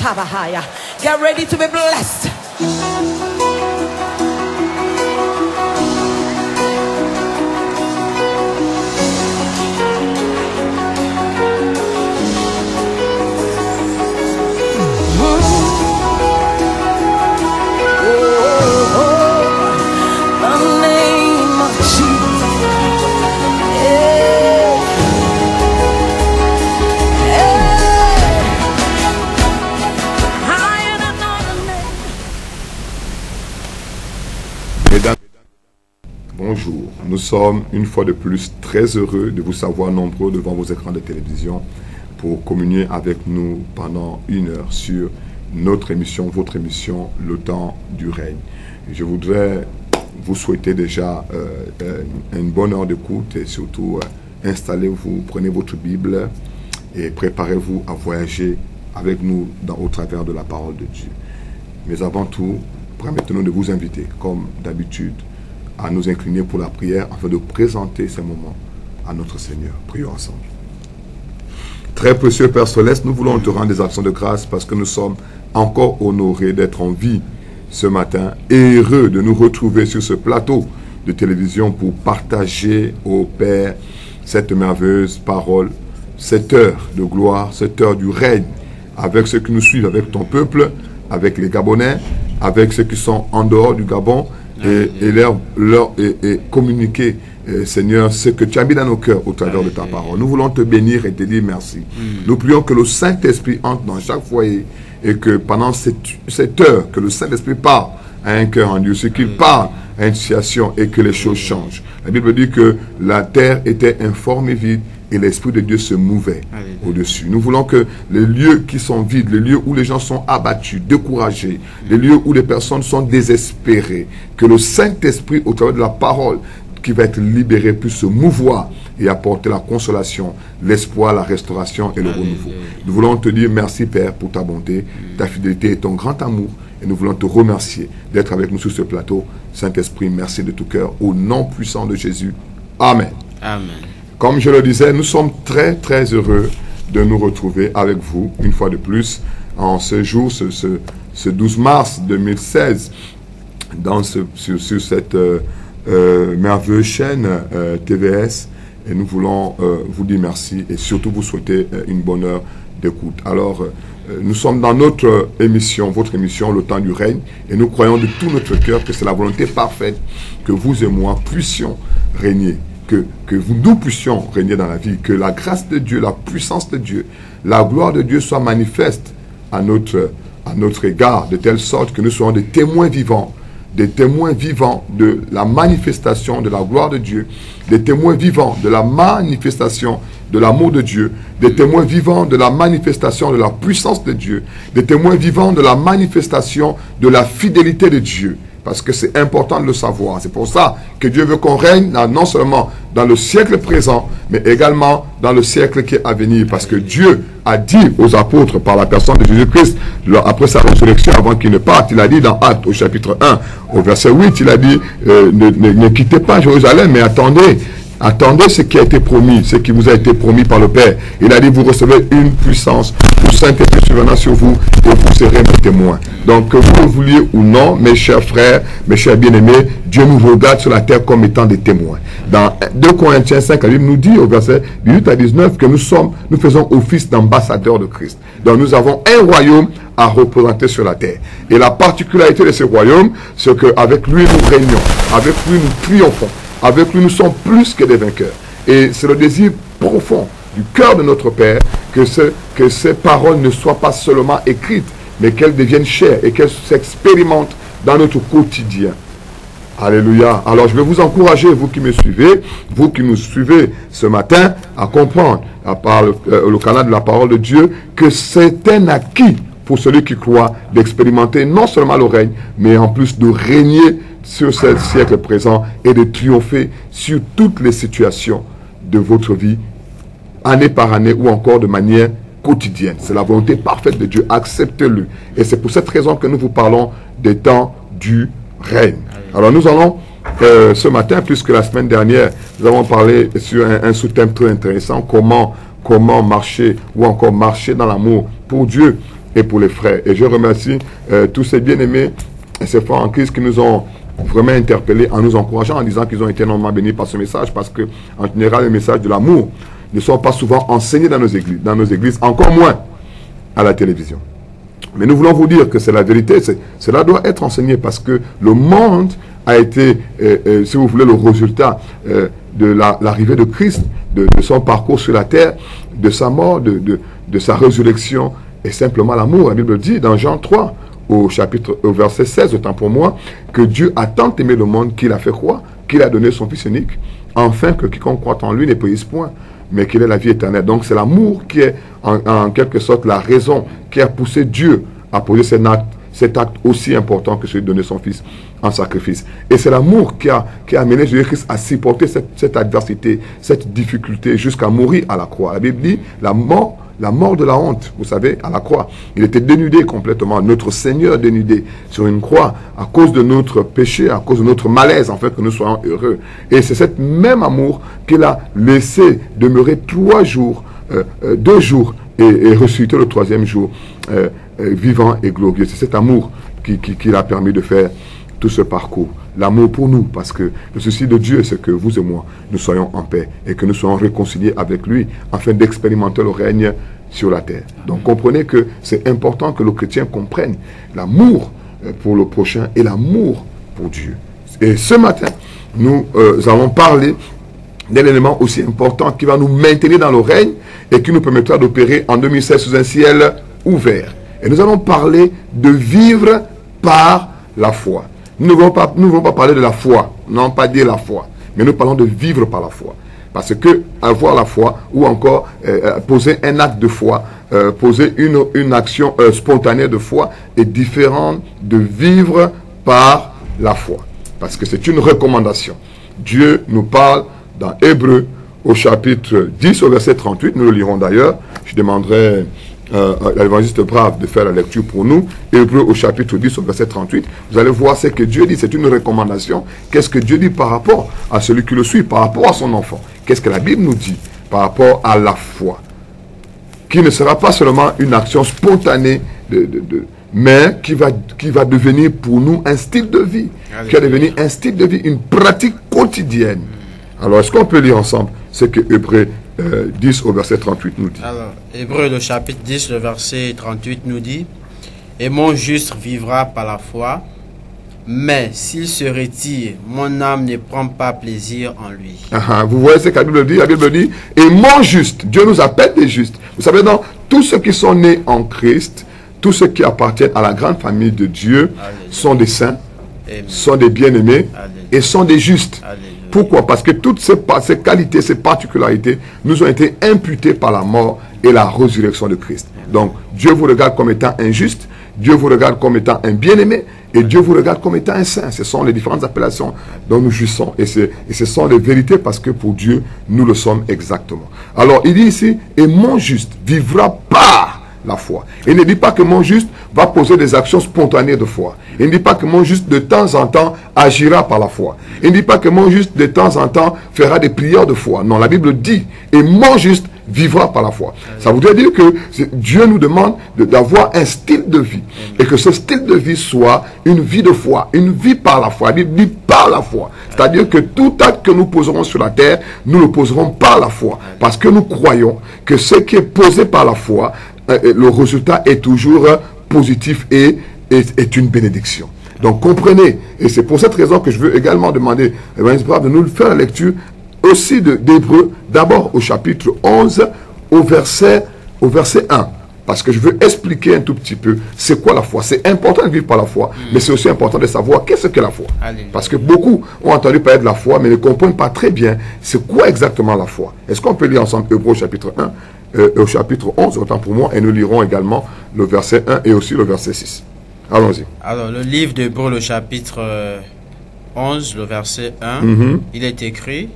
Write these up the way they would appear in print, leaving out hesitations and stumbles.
Get ready to be blessed. Bonjour, nous sommes une fois de plus très heureux de vous savoir nombreux devant vos écrans de télévision pour communier avec nous pendant 1 heure sur notre émission, votre émission, Le Temps du Règne. Je voudrais vous souhaiter déjà une bonne heure d'écoute et surtout installez-vous, prenez votre Bible et préparez-vous à voyager avec nous au travers de la parole de Dieu. Mais avant tout, permettez-nous de vous inviter, comme d'habitude, à nous incliner pour la prière afin de présenter ces moments à notre Seigneur. Prions ensemble. Très précieux Père Céleste, nous voulons te rendre des actions de grâce parce que nous sommes encore honorés d'être en vie ce matin et heureux de nous retrouver sur ce plateau de télévision pour partager au Père cette merveilleuse parole, cette heure de gloire, cette heure du règne avec ceux qui nous suivent, avec ton peuple, avec les Gabonais, avec ceux qui sont en dehors du Gabon, et leur communiquer, Seigneur, ce que tu as mis dans nos cœurs au travers de ta parole. Nous voulons te bénir et te dire merci. Nous prions que le Saint-Esprit entre dans chaque foyer et que pendant cette heure, que le Saint-Esprit parle à un cœur en Dieu, ce qu'il parle à une situation et que les choses changent. La Bible dit que la terre était informe et vide et l'Esprit de Dieu se mouvait au-dessus. Nous voulons que les lieux qui sont vides, les lieux où les gens sont abattus, découragés, les lieux où les personnes sont désespérées, que le Saint-Esprit, au travers de la parole qui va être libérée, puisse se mouvoir et apporter la consolation, l'espoir, la restauration et le renouveau. Nous voulons te dire merci Père pour ta bonté, ta fidélité et ton grand amour. Et nous voulons te remercier d'être avec nous sur ce plateau. Saint-Esprit, merci de tout cœur. Au nom puissant de Jésus. Amen. Amen. Comme je le disais, nous sommes très très heureux de nous retrouver avec vous, une fois de plus, en ce jour, ce 12 mars 2016, sur cette merveilleuse chaîne TVS. Et nous voulons vous dire merci et surtout vous souhaiter une bonne heure d'écoute. Alors, nous sommes dans notre émission, votre émission, Le Temps du Règne, et nous croyons de tout notre cœur que c'est la volonté parfaite que vous et moi puissions régner. Que nous puissions régner dans la vie, que la grâce de Dieu, la puissance de Dieu, la gloire de Dieu soit manifeste à notre égard, de telle sorte que nous soyons des témoins vivants de la manifestation de la gloire de Dieu, des témoins vivants de la manifestation de l'amour de Dieu, des témoins vivants de la manifestation de la puissance de Dieu, des témoins vivants de la manifestation de la fidélité de Dieu. Parce que c'est important de le savoir. C'est pour ça que Dieu veut qu'on règne non seulement dans le siècle présent, mais également dans le siècle qui est à venir. Parce que Dieu a dit aux apôtres par la personne de Jésus-Christ, après sa résurrection, avant qu'il ne parte, il a dit dans Actes au chapitre 1, au verset 8, il a dit, ne quittez pas Jérusalem, mais attendez ce qui a été promis, ce qui vous a été promis par le Père. Il a dit, vous recevez une puissance, le Saint-Esprit surviendra sur vous et vous serez mes témoins. Donc, que vous le vouliez ou non, mes chers frères, mes chers bien-aimés, Dieu nous regarde sur la terre comme étant des témoins. Dans 2 Corinthiens 5, la Bible nous dit au verset 18 à 19 que nous faisons office d'ambassadeurs de Christ. Donc, nous avons un royaume à représenter sur la terre. Et la particularité de ce royaume, c'est qu'avec lui, nous régnons. Avec lui, nous triomphons. Avec lui, nous sommes plus que des vainqueurs. Et c'est le désir profond du cœur de notre Père que ces paroles ne soient pas seulement écrites, mais qu'elles deviennent chères et qu'elles s'expérimentent dans notre quotidien. Alléluia. Alors je vais vous encourager, vous qui me suivez, vous qui nous suivez ce matin, à comprendre, par le canal de la parole de Dieu, que c'est un acquis pour celui qui croit d'expérimenter non seulement le règne, mais en plus de régner sur ce siècle présent et de triompher sur toutes les situations de votre vie, année par année ou encore de manière quotidienne. C'est la volonté parfaite de Dieu. Acceptez-le. Et c'est pour cette raison que nous vous parlons des temps du règne. Alors nous allons ce matin, puisque la semaine dernière, nous avons parlé sur un sous-thème très intéressant, comment marcher ou encore marcher dans l'amour pour Dieu. et pour les frères. Et je remercie tous ces bien-aimés et ces frères en Christ qui nous ont vraiment interpellés en nous encourageant, en disant qu'ils ont été énormément bénis par ce message, parce que en général, le message de l'amour ne sont pas souvent enseignés dans nos églises, encore moins à la télévision. Mais nous voulons vous dire que c'est la vérité, cela doit être enseigné, parce que le monde a été, si vous voulez, le résultat de l'arrivée de Christ, de son parcours sur la terre, de sa mort, de sa résurrection, et simplement l'amour. La Bible dit dans Jean 3, au verset 16, autant pour moi, que Dieu a tant aimé le monde qu'il a fait quoi? Qu'il a donné son Fils unique, afin que quiconque croit en lui ne périsse point, mais qu'il ait la vie éternelle. Donc c'est l'amour qui est en quelque sorte la raison qui a poussé Dieu à poser cet acte aussi important que celui de donner son Fils en sacrifice. Et c'est l'amour qui a amené Jésus-Christ à supporter cette adversité, cette difficulté, jusqu'à mourir à la croix. La Bible dit la mort de la honte, vous savez, à la croix. Il était dénudé complètement, notre Seigneur dénudé sur une croix, à cause de notre péché, à cause de notre malaise, en fait, que nous soyons heureux. Et c'est cet même amour qu'il a laissé demeurer 2 jours, et ressusciter le 3e jour, vivant et glorieux. C'est cet amour qui l'a permis de faire tout ce parcours. L'amour pour nous, parce que le souci de Dieu, c'est que vous et moi, nous soyons en paix et que nous soyons réconciliés avec lui, afin d'expérimenter le règne sur la terre. Donc comprenez que c'est important que le chrétien comprenne l'amour pour le prochain et l'amour pour Dieu. Et ce matin, nous allons parler d'un élément aussi important qui va nous maintenir dans le règne et qui nous permettra d'opérer en 2016 sous un ciel ouvert. Et nous allons parler de vivre par la foi. Nous ne voulons pas parler de la foi, non pas dire la foi, mais nous parlons de vivre par la foi. Parce que avoir la foi, ou encore poser un acte de foi, poser une action spontanée de foi, est différent de vivre par la foi. Parce que c'est une recommandation. Dieu nous parle dans Hébreux au chapitre 10 au verset 38, nous le lirons d'ailleurs. Je demanderai à l'évangéliste Brave de faire la lecture pour nous. Hébreux au chapitre 10 au verset 38. Vous allez voir ce que Dieu dit, c'est une recommandation. Qu'est-ce que Dieu dit par rapport à celui qui le suit, par rapport à son enfant? Qu'est-ce que la Bible nous dit par rapport à la foi? Qui ne sera pas seulement une action spontanée mais qui va devenir pour nous un style de vie. Qui va devenir un style de vie, une pratique quotidienne. Alors, est-ce qu'on peut lire ensemble ce que Hébreux 10 au verset 38 nous dit? Alors, Hébreux le chapitre 10, le verset 38 nous dit: et mon juste vivra par la foi, mais s'il se retire, mon âme ne prend pas plaisir en lui. Vous voyez ce que la Bible dit? La Bible dit, et mon juste, Dieu nous appelle des justes. Vous savez, donc, tous ceux qui sont nés en Christ, tous ceux qui appartiennent à la grande famille de Dieu, sont des saints, sont des bien-aimés et sont des justes. Pourquoi? Parce que toutes ces qualités, ces particularités nous ont été imputées par la mort et la résurrection de Christ. Donc, Dieu vous regarde comme étant un juste, Dieu vous regarde comme étant un bien-aimé, et Dieu vous regarde comme étant un saint. Ce sont les différentes appellations dont nous jouissons. Et ce sont les vérités, parce que pour Dieu, nous le sommes exactement. Alors, il dit ici, et mon juste vivra par la foi. Il ne dit pas que mon juste va poser des actions spontanées de foi. Il ne dit pas que mon juste de temps en temps agira par la foi. Il ne dit pas que mon juste de temps en temps fera des prières de foi. Non, la Bible dit, et mon juste vivra par la foi. Ça voudrait dire que Dieu nous demande d'avoir un style de vie. Et que ce style de vie soit une vie de foi, une vie par la foi. Il dit par la foi. C'est-à-dire que tout acte que nous poserons sur la terre, nous le poserons par la foi. Parce que nous croyons que ce qui est posé par la foi, le résultat est toujours positif et est une bénédiction. Donc comprenez, et c'est pour cette raison que je veux également demander à l'évangéliste Brave de nous faire la lecture aussi d'Hébreux, d'abord au chapitre 11, au verset 1. Parce que je veux expliquer un tout petit peu c'est quoi la foi. C'est important de vivre par la foi, mais c'est aussi important de savoir qu'est-ce que la foi. Parce que beaucoup ont entendu parler de la foi, mais ne comprennent pas très bien c'est quoi exactement la foi. Est-ce qu'on peut lire ensemble Hébreux au chapitre 1 au chapitre 11, autant pour moi, et nous lirons également le verset 1 et aussi le verset 6. Allons-y. Alors, le livre d'Hébreux, le chapitre 11, le verset 1, il est écrit: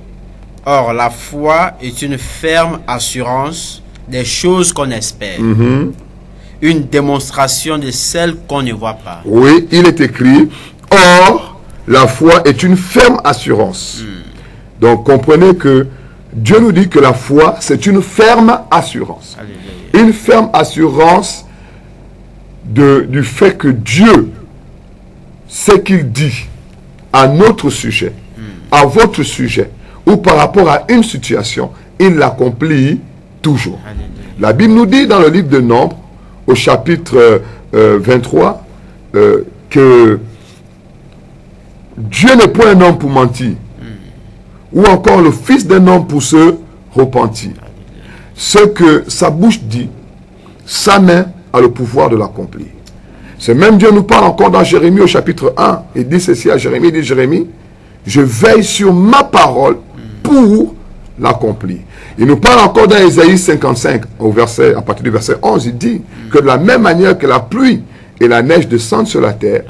or, la foi est une ferme assurance des choses qu'on espère, une démonstration de celles qu'on ne voit pas. Oui, il est écrit: or, la foi est une ferme assurance. Donc, comprenez que Dieu nous dit que la foi, c'est une ferme assurance. Alléluia. Une ferme assurance du fait que Dieu, ce qu'il dit à notre sujet, à votre sujet, ou par rapport à une situation, il l'accomplit toujours. La Bible nous dit dans le livre de Nombres, au chapitre 23, que Dieu n'est point un homme pour mentir, ou encore le fils d'un homme pour se repentir. Ce que sa bouche dit, sa main a le pouvoir de l'accomplir. Ce même Dieu nous parle encore dans Jérémie au chapitre 1. Il dit ceci à Jérémie, il dit Jérémie, je veille sur ma parole pour l'accomplir. Il nous parle encore dans Ésaïe 55, à partir du verset 11, il dit que de la même manière que la pluie et la neige descendent sur la terre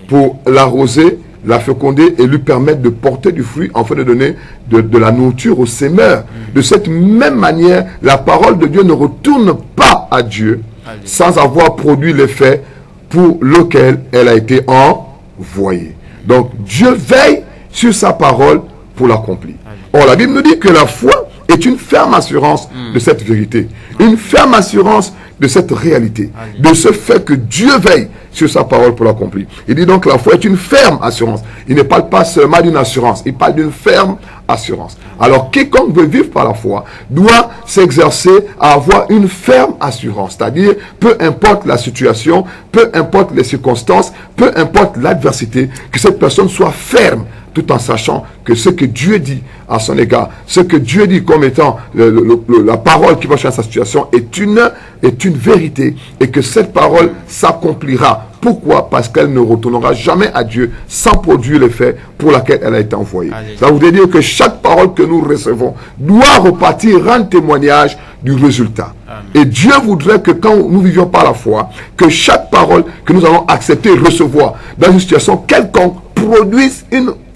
pour l'arroser, la féconder et lui permettre de porter du fruit afin de donner de la nourriture aux semeurs. De cette même manière, la parole de Dieu ne retourne pas à Dieu sans avoir produit l'effet pour lequel elle a été envoyée. Donc Dieu veille sur sa parole pour l'accomplir. Or la Bible nous dit que la foi est une ferme assurance de cette vérité, une ferme assurance de cette réalité, de ce fait que Dieu veille sur sa parole pour l'accomplir. Il dit donc que la foi est une ferme assurance. Il ne parle pas seulement d'une assurance, il parle d'une ferme assurance. Alors quiconque veut vivre par la foi doit s'exercer à avoir une ferme assurance, c'est-à-dire peu importe la situation, peu importe les circonstances, peu importe l'adversité, que cette personne soit ferme, tout en sachant que ce que Dieu dit à son égard, ce que Dieu dit comme étant la parole qui va changer sa situation est une vérité, et que cette parole s'accomplira. Pourquoi? Parce qu'elle ne retournera jamais à Dieu sans produire l'effet pour lequel elle a été envoyée. Ça voudrait dire que chaque parole que nous recevons doit repartir, rendre témoignage du résultat. Et Dieu voudrait que quand nous vivions par la foi, que chaque parole que nous allons accepter et recevoir dans une situation quelconque produise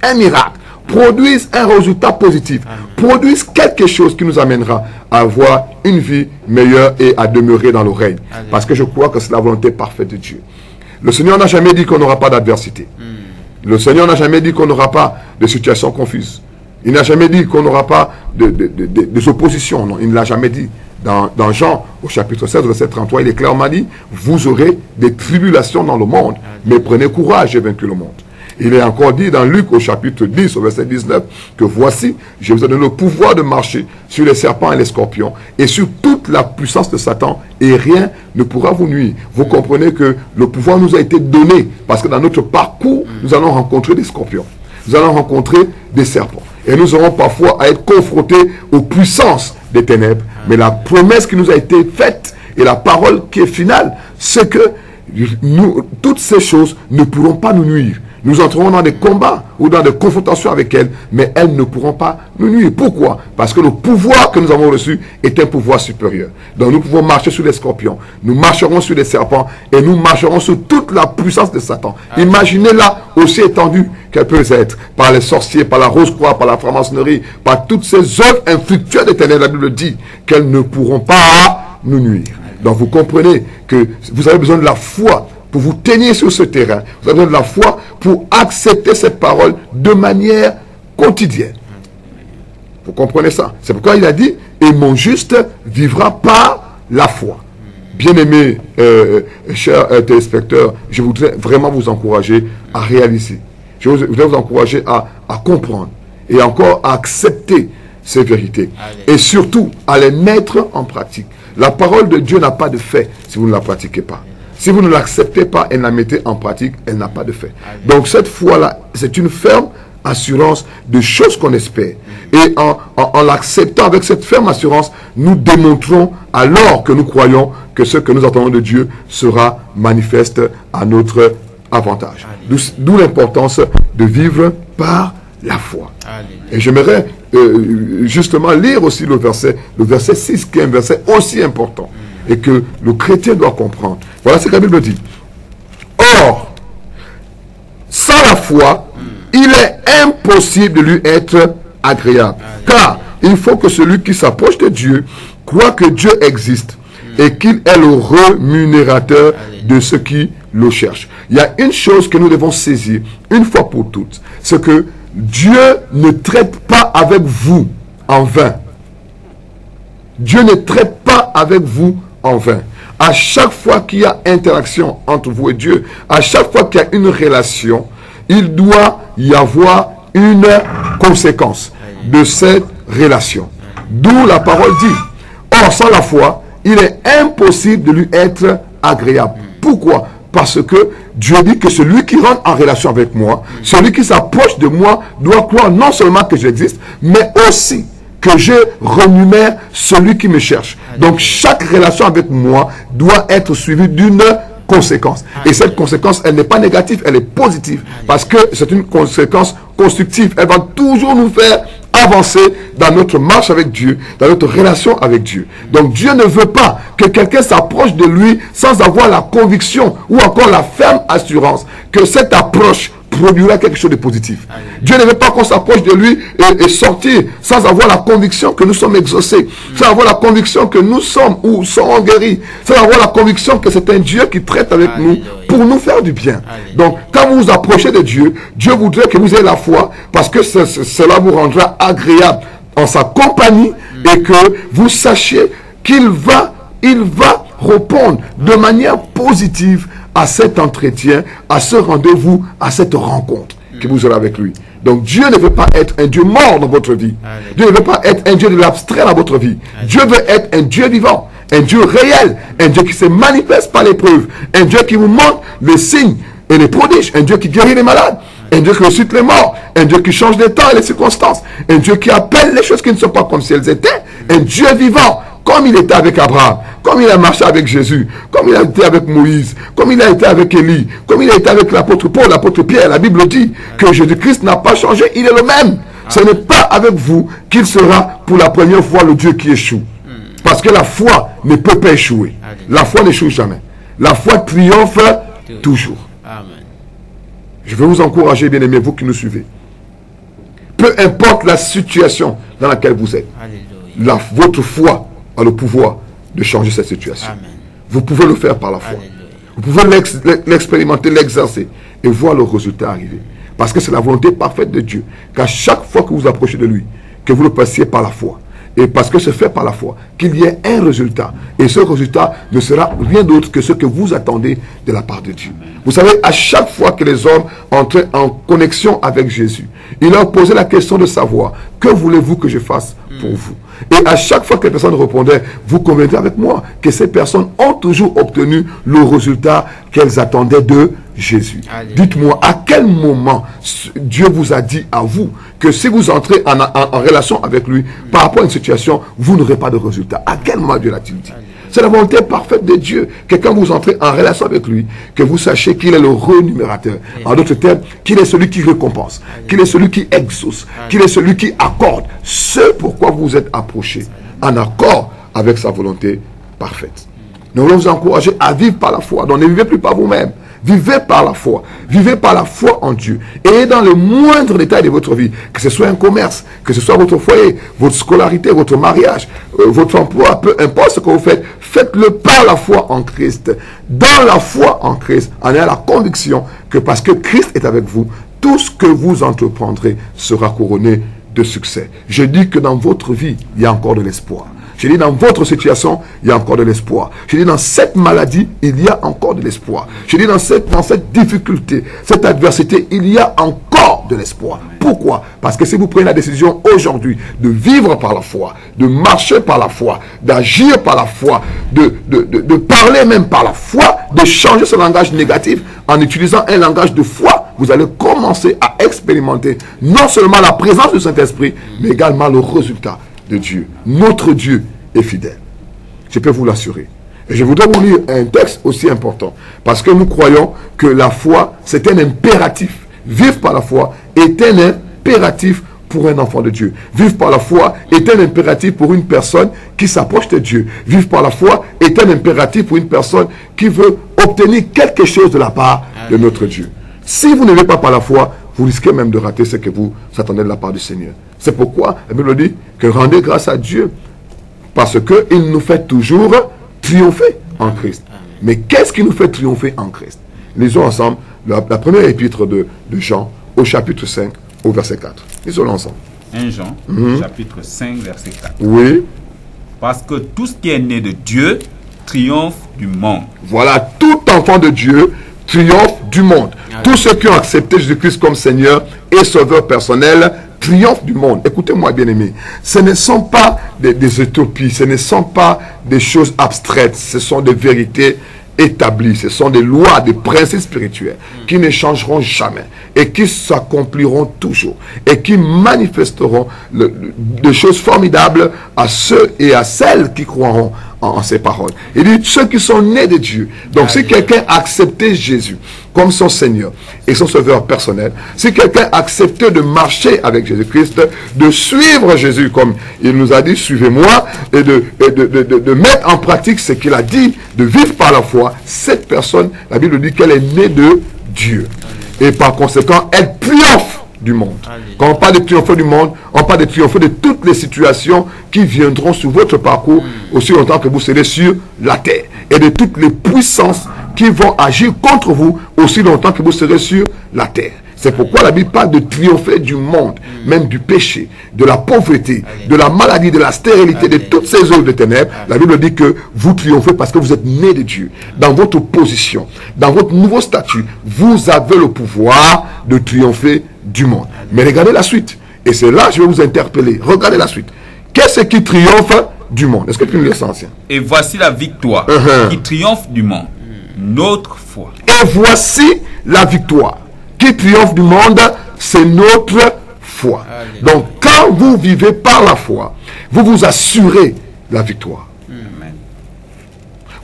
un miracle, produise un résultat positif, produise quelque chose qui nous amènera à avoir une vie meilleure et à demeurer dans le règne. Parce que je crois que c'est la volonté parfaite de Dieu. Le Seigneur n'a jamais dit qu'on n'aura pas d'adversité. Le Seigneur n'a jamais dit qu'on n'aura pas de situations confuses. Il n'a jamais dit qu'on n'aura pas des oppositions. Non, il ne l'a jamais dit. Dans Jean, au chapitre 16, verset 33, il est clairement dit, vous aurez des tribulations dans le monde, mais prenez courage, j'ai vaincu le monde. Il est encore dit dans Luc au chapitre 10 au verset 19 que voici, je vous ai donné le pouvoir de marcher sur les serpents et les scorpions et sur toute la puissance de Satan, et rien ne pourra vous nuire. Vous comprenez que le pouvoir nous a été donné parce que dans notre parcours, nous allons rencontrer des scorpions, nous allons rencontrer des serpents, et nous aurons parfois à être confrontés aux puissances des ténèbres. Mais la promesse qui nous a été faite et la parole qui est finale, c'est que toutes ces choses ne pourront pas nous nuire. Nous entrerons dans des combats ou dans des confrontations avec elles, mais elles ne pourront pas nous nuire. Pourquoi? Parce que le pouvoir que nous avons reçu est un pouvoir supérieur. Donc nous pouvons marcher sur les scorpions, nous marcherons sur les serpents, et nous marcherons sur toute la puissance de Satan. Imaginez-la aussi étendue qu'elle peut être, par les sorciers, par la rose-croix, par la franc-maçonnerie, par toutes ces œuvres infructueuses des ténèbres. La Bible dit qu'elles ne pourront pas nous nuire. Donc vous comprenez que vous avez besoin de la foi pour vous tenir sur ce terrain. Vous avez besoin de la foi pour accepter cette parole de manière quotidienne. Vous comprenez ça? C'est pourquoi il a dit, et mon juste vivra par la foi. Bien-aimés, chers téléspectateurs, je voudrais vraiment vous encourager à réaliser. Je voudrais vous encourager à comprendre et encore à accepter ces vérités. Et surtout, à les mettre en pratique. La parole de Dieu n'a pas de fait si vous ne la pratiquez pas. Si vous ne l'acceptez pas et ne la mettez en pratique, elle n'a pas de fait. Donc cette foi-là, c'est une ferme assurance de choses qu'on espère. Et en l'acceptant avec cette ferme assurance, nous démontrons alors que nous croyons que ce que nous attendons de Dieu sera manifeste à notre avantage. D'où l'importance de vivre par la foi. Et j'aimerais justement lire aussi le verset 6, qui est un verset aussi important et que le chrétien doit comprendre. Voilà ce que la Bible dit. Or, sans la foi, il est impossible de lui être agréable. Car il faut que celui qui s'approche de Dieu croit que Dieu existe et qu'il est le rémunérateur de ceux qui le cherchent. Il y a une chose que nous devons saisir une fois pour toutes, c'est que Dieu ne traite pas avec vous en vain. Dieu ne traite pas avec vous en vain. À chaque fois qu'il y a interaction entre vous et Dieu, à chaque fois qu'il y a une relation, il doit y avoir une conséquence de cette relation. D'où la parole dit, or sans la foi, il est impossible de lui être agréable. Pourquoi? Parce que Dieu dit que celui qui rentre en relation avec moi, celui qui s'approche de moi, doit croire non seulement que j'existe, mais aussi que je renumère celui qui me cherche. Donc chaque relation avec moi doit être suivie d'une conséquence. Et cette conséquence, elle n'est pas négative, elle est positive. Parce que c'est une conséquence constructive. Elle va toujours nous faire avancer dans notre marche avec Dieu, dans notre relation avec Dieu. Donc Dieu ne veut pas que quelqu'un s'approche de lui sans avoir la conviction ou encore la ferme assurance que cette approche produira quelque chose de positif. Dieu ne veut pas qu'on s'approche de lui et sortir sans avoir la conviction que nous sommes exaucés, sans avoir la conviction que nous sommes ou serons guéris, sans avoir la conviction que c'est un Dieu qui traite avec nous pour nous faire du bien. Donc, quand vous vous approchez de Dieu, Dieu voudrait que vous ayez la foi parce que cela vous rendra agréable en sa compagnie et que vous sachiez qu'il va répondre de manière positive à cet entretien, à ce rendez-vous, à cette rencontre que vous aurez avec lui. Donc Dieu ne veut pas être un Dieu mort dans votre vie. Dieu ne veut pas être un Dieu de l'abstrait dans votre vie. Dieu veut être un Dieu vivant, un Dieu réel, un Dieu qui se manifeste par l'épreuve, un Dieu qui vous montre les signes et les prodiges, un Dieu qui guérit les malades, un Dieu qui ressuscite les morts, un Dieu qui change les temps et les circonstances, un Dieu qui appelle les choses qui ne sont pas comme si elles étaient, un Dieu vivant, comme il était avec Abraham, comme il a marché avec Jésus, comme il a été avec Moïse, comme il a été avec Élie, comme il a été avec l'apôtre Paul, l'apôtre Pierre. La Bible dit que Jésus-Christ n'a pas changé, il est le même. Ce n'est pas avec vous qu'il sera pour la première fois le Dieu qui échoue. Parce que la foi ne peut pas échouer. La foi n'échoue jamais. La foi triomphe toujours. Je veux vous encourager, bien-aimés, vous qui nous suivez. Peu importe la situation dans laquelle vous êtes, votre foi a le pouvoir de changer cette situation. Amen. Vous pouvez le faire par la foi. Alléluia. Vous pouvez l'expérimenter, l'exercer et voir le résultat arriver. Parce que c'est la volonté parfaite de Dieu qu'à chaque fois que vous approchez de lui, que vous le passiez par la foi. Et parce que c'est fait par la foi, qu'il y ait un résultat. Et ce résultat ne sera rien d'autre que ce que vous attendez de la part de Dieu. Vous savez, à chaque fois que les hommes entraient en connexion avec Jésus, il leur posait la question de savoir, que voulez-vous que je fasse pour vous? Et à chaque fois que les personnes répondaient, vous conviendrez avec moi que ces personnes ont toujours obtenu le résultat qu'elles attendaient de Jésus. Dites-moi, à quel moment Dieu vous a dit à vous que si vous entrez en relation avec lui, par rapport à une situation, vous n'aurez pas de résultat? À quel moment Dieu l'a-t-il dit? C'est la volonté parfaite de Dieu que quand vous entrez en relation avec lui, que vous sachiez qu'il est le renumérateur. En d'autres termes, qu'il est celui qui récompense, qu'il est celui qui exauce, qu'il est celui qui accorde ce pourquoi vous êtes approchés en accord avec sa volonté parfaite. Nous voulons vous encourager à vivre par la foi. Donc ne vivez plus par vous-même. Vivez par la foi. Vivez par la foi en Dieu. Et dans le moindre détail de votre vie, que ce soit un commerce, que ce soit votre foyer, votre scolarité, votre mariage, votre emploi, peu importe ce que vous faites, faites-le par la foi en Christ. Dans la foi en Christ, en ayant la conviction que parce que Christ est avec vous, tout ce que vous entreprendrez sera couronné de succès. Je dis que dans votre vie, il y a encore de l'espoir. Je dis dans votre situation, il y a encore de l'espoir. Je dis dans cette maladie, il y a encore de l'espoir. Je dis dans cette difficulté, cette adversité, il y a encore de l'espoir. Pourquoi? Parce que si vous prenez la décision aujourd'hui de vivre par la foi, de marcher par la foi, d'agir par la foi, de parler même par la foi, de changer ce langage négatif en utilisant un langage de foi, vous allez commencer à expérimenter non seulement la présence du Saint-Esprit, mais également le résultat de Dieu. Notre Dieu est fidèle. Je peux vous l'assurer. Et je voudrais vous lire un texte aussi important. Parce que nous croyons que la foi, c'est un impératif. Vivre par la foi est un impératif pour un enfant de Dieu. Vivre par la foi est un impératif pour une personne qui s'approche de Dieu. Vivre par la foi est un impératif pour une personne qui veut obtenir quelque chose de la part de notre Dieu. Si vous ne vivez pas par la foi, vous risquez même de rater ce que vous attendez de la part du Seigneur. C'est pourquoi la Bible dit que rendez grâce à Dieu parce qu'il nous fait toujours triompher en Christ. Mais qu'est-ce qui nous fait triompher en Christ? Lisons ensemble la première épître de Jean au chapitre 5 au verset 4. Lisons ensemble. 1 Jean, chapitre 5, verset 4. Oui. Parce que tout ce qui est né de Dieu triomphe du monde. Voilà, tout enfant de Dieu triomphe du monde. Tous ceux qui ont accepté Jésus-Christ comme Seigneur et Sauveur personnel triomphent du monde. Écoutez-moi, bien-aimés, ce ne sont pas des utopies, ce ne sont pas des choses abstraites, ce sont des vérités établies, ce sont des lois, des principes spirituels qui ne changeront jamais et qui s'accompliront toujours et qui manifesteront des choses formidables à ceux et à celles qui croiront en ces paroles. Il dit ceux qui sont nés de Dieu. Donc si quelqu'un a accepté Jésus comme son Seigneur et son Sauveur personnel, si quelqu'un a accepté de marcher avec Jésus-Christ, de suivre Jésus comme il nous a dit, suivez-moi, et de mettre en pratique ce qu'il a dit, de vivre par la foi, cette personne, la Bible dit qu'elle est née de Dieu. Et par conséquent, elle triomphe du monde. Quand on parle de triompher du monde, on parle de triompher de toutes les situations qui viendront sur votre parcours aussi longtemps que vous serez sur la terre. Et de toutes les puissances qui vont agir contre vous aussi longtemps que vous serez sur la terre. C'est pourquoi la Bible parle de triompher du monde, même du péché, de la pauvreté, de la maladie, de la stérilité, de toutes ces œuvres de ténèbres. La Bible dit que vous triomphez parce que vous êtes nés de Dieu. Dans votre position, dans votre nouveau statut, vous avez le pouvoir de triompher du monde. Mais regardez la suite. Et c'est là que je vais vous interpeller. Regardez la suite. Qu'est-ce qui triomphe du monde? Est-ce que tu me laisses ancien? Et voici la victoire qui triomphe du monde. Notre foi. Et voici la victoire qui triomphe du monde, c'est notre foi. Donc, quand vous vivez par la foi, vous vous assurez la victoire.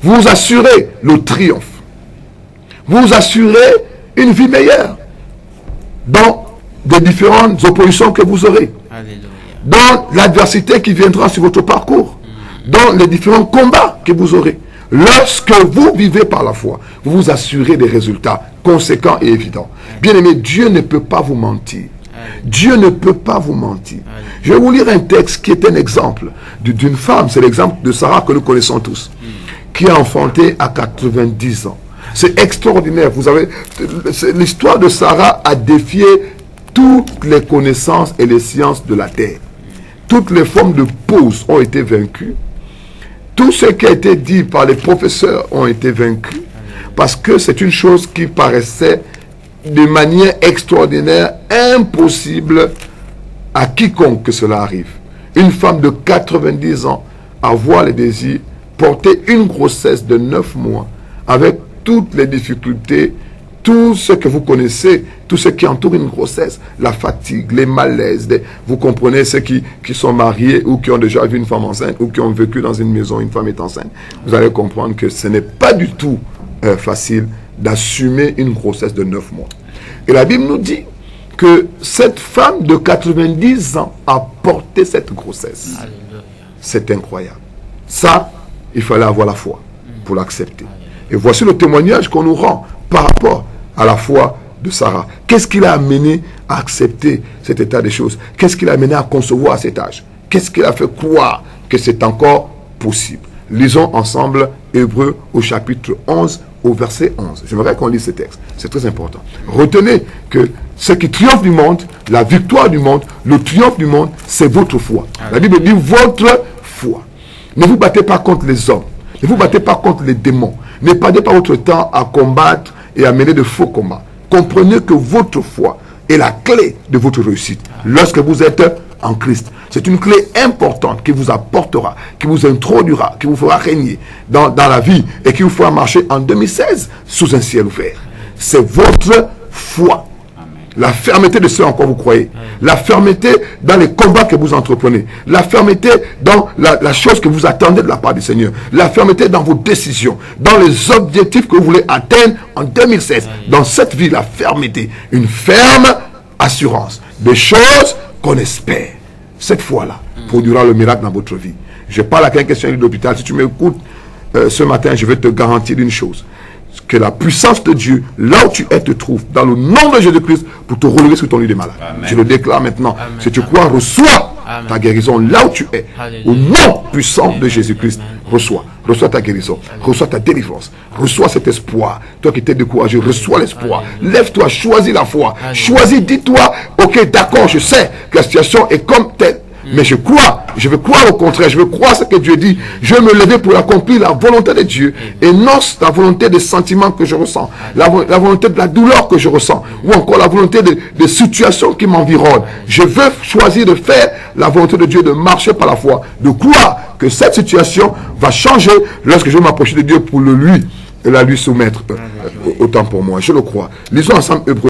Vous vous assurez le triomphe. Vous vous assurez une vie meilleure dans des différentes oppositions que vous aurez. Dans l'adversité qui viendra sur votre parcours. Dans les différents combats que vous aurez. Lorsque vous vivez par la foi, vous vous assurez des résultats conséquents et évidents. Bien-aimé, Dieu ne peut pas vous mentir. Dieu ne peut pas vous mentir. Je vais vous lire un texte qui est un exemple d'une femme. C'est l'exemple de Sarah que nous connaissons tous. Qui a enfanté à 90 ans. C'est extraordinaire. Vous savez, l'histoire de Sarah a défié toutes les connaissances et les sciences de la terre. Toutes les formes de pause ont été vaincues. Tout ce qui a été dit par les professeurs ont été vaincus parce que c'est une chose qui paraissait de manière extraordinaire impossible à quiconque que cela arrive. Une femme de 90 ans avoir le désir, porter une grossesse de 9 mois avec toutes les difficultés, tout ce que vous connaissez, tout ce qui entoure une grossesse, la fatigue, les malaises, vous comprenez ceux qui sont mariés ou qui ont déjà vu une femme enceinte ou qui ont vécu dans une maison, une femme est enceinte. Vous allez comprendre que ce n'est pas du tout facile d'assumer une grossesse de 9 mois. Et la Bible nous dit que cette femme de 90 ans a porté cette grossesse. C'est incroyable. Ça, il fallait avoir la foi pour l'accepter. Et voici le témoignage qu'on nous rend par rapport à la foi de Sarah. Qu'est-ce qui l'a amené à accepter cet état des choses? Qu'est-ce qui l'a amené à concevoir à cet âge? Qu'est-ce qui l'a fait croire que c'est encore possible? Lisons ensemble Hébreux au chapitre 11 au verset 11. J'aimerais qu'on lise ce texte. C'est très important. Retenez que ce qui triomphe du monde, la victoire du monde, le triomphe du monde, c'est votre foi. La Bible dit votre foi. Ne vous battez pas contre les hommes. Ne vous battez pas contre les démons. Ne perdez pas votre temps à combattre et à mener de faux combats. Comprenez que votre foi est la clé de votre réussite lorsque vous êtes en Christ. C'est une clé importante qui vous apportera, qui vous introduira, qui vous fera régner dans la vie et qui vous fera marcher en 2016 sous un ciel ouvert. C'est votre foi. La fermeté de ce en quoi vous croyez. La fermeté dans les combats que vous entreprenez. La fermeté dans la chose que vous attendez de la part du Seigneur. La fermeté dans vos décisions. Dans les objectifs que vous voulez atteindre en 2016. Dans cette vie, la fermeté. Une ferme assurance. Des choses qu'on espère. Cette foi-là produira le miracle dans votre vie. Je parle à quelqu'un qui est d'hôpital. Si tu m'écoutes ce matin, je vais te garantir une chose. Que la puissance de Dieu, là où tu es, te trouve, dans le nom de Jésus-Christ, pour te relever sur ton lit de malade. Amen. Je le déclare maintenant. Amen. Si tu crois, reçois ta guérison là où tu es. Alléluia. Au nom puissant de Jésus-Christ, reçois. Reçois ta guérison. Alléluia. Reçois ta délivrance. Reçois cet espoir. Toi qui t'es découragé, reçois l'espoir. Lève-toi, choisis la foi. Alléluia. Choisis, dis-toi, ok, d'accord, je sais que la situation est comme telle. Mais je crois, je veux croire au contraire, je veux croire ce que Dieu dit. Je veux me lever pour accomplir la volonté de Dieu et non la volonté des sentiments que je ressens, la volonté de la douleur que je ressens ou encore la volonté des situations qui m'environnent. Je veux choisir de faire la volonté de Dieu, de marcher par la foi, de croire que cette situation va changer lorsque je vais m'approcher de Dieu pour le lui et la lui soumettre. Autant pour moi, je le crois. Lisons ensemble Hébreux.